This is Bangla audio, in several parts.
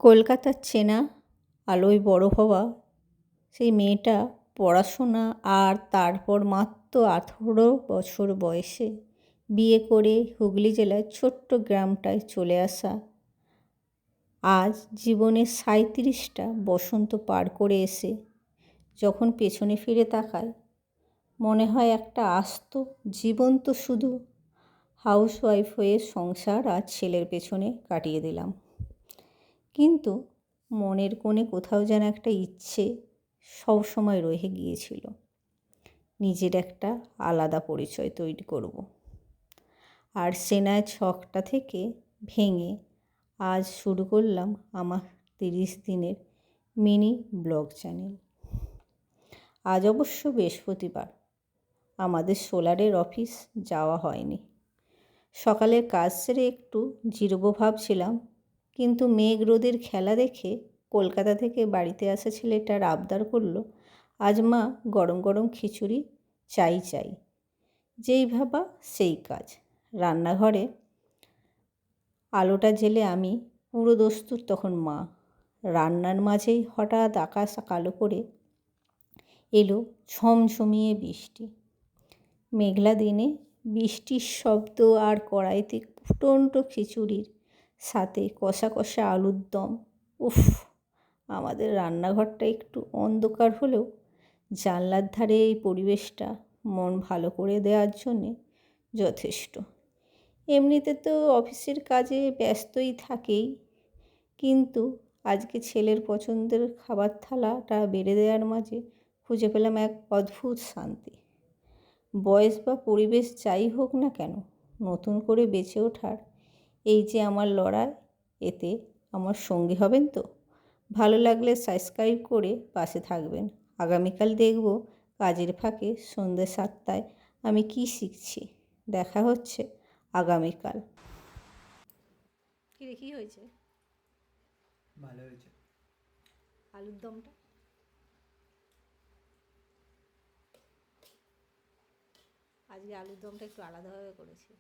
কলকাতার চেনা আলোয় বড় হওয়া সেই মেয়েটা পড়াশোনা আর তারপর মাত্র 18 বছর বয়সে বিয়ে করে হুগলি জেলার ছোট্ট গ্রামটায় চলে আসা, আজ জীবনের 37টা বসন্ত পার করে এসে যখন পেছনে ফিরে তাকায়, মনে হয় একটা আস্ত জীবন্ত শুধু হাউসওয়াইফ হয়ে সংসার আর ছেলের পেছনে কাটিয়ে দিলাম। কিন্তু মনের কোণে কোথাও যেন একটা ইচ্ছে সবসময় রয়ে গিয়েছিল, নিজের একটা আলাদা পরিচয় তৈরি করব। আর সেনায় ছকটা থেকে ভেঙে আজ শুরু করলাম আমার 30 দিনের মিনি ব্লগ চ্যানেল। আজ অবশ্য বৃহস্পতিবার, আমাদের সোলারের অফিস যাওয়া হয়নি। সকালের কাজ সেরে একটু জিরোবো ভাবছিলাম, কিন্তু মেঘ রোদের খেলা দেখে কলকাতা থেকে বাড়িতে আসা ছেলেটার আবদার করলো, আজ মা গরম গরম খিচুড়ি চাই। যেই ভাবা সেই কাজ। রান্নাঘরে আলোটা জেলে আমি, পুরো দস্তুর তখন মা। রান্নার মাঝেই হঠাৎ আকাশ কালো করে এলো ঝমঝমিয়ে বৃষ্টি। মেঘলা দিনে বৃষ্টির শব্দ আর কড়াইতে ফুটন্ত খিচুড়ির সাথে কষা কষা আলুর দম। উফ! আমাদের রান্নাঘরটা একটু অন্ধকার হলেও জানলার ধারে এই পরিবেশটা মন ভালো করে দেওয়ার জন্যে যথেষ্ট। এমনিতে তো অফিসের কাজে ব্যস্তই থাকেই, কিন্তু আজকে ছেলের পছন্দের খাবার থালাটা বেড়ে দেওয়ার মাঝে খুঁজে পেলাম এক অদ্ভুত শান্তি। বয়স বা পরিবেশ যাই হোক না কেন, নতুন করে বেঁচে ওঠার এই যে আমার লড়াই, এতে আমার সঙ্গী হবেন তো? ভালো লাগলে সাবস্ক্রাইব করে পাশে থাকবেন। আগামীকাল দেখব কাজের ফাঁকে সন্ধ্যে 7টায় আমি কি শিখছি। দেখা হচ্ছে আগামীকাল। কি হয়েছে? ভালো হয়েছে। আলুর দমটা আজকে আলুর দমটা একটু আলাদাভাবে করেছি।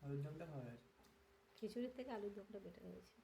আলুর দমটা ভালো হয়েছে। খিচুড়ির থেকে আলুর দমটা বেটার হয়েছে।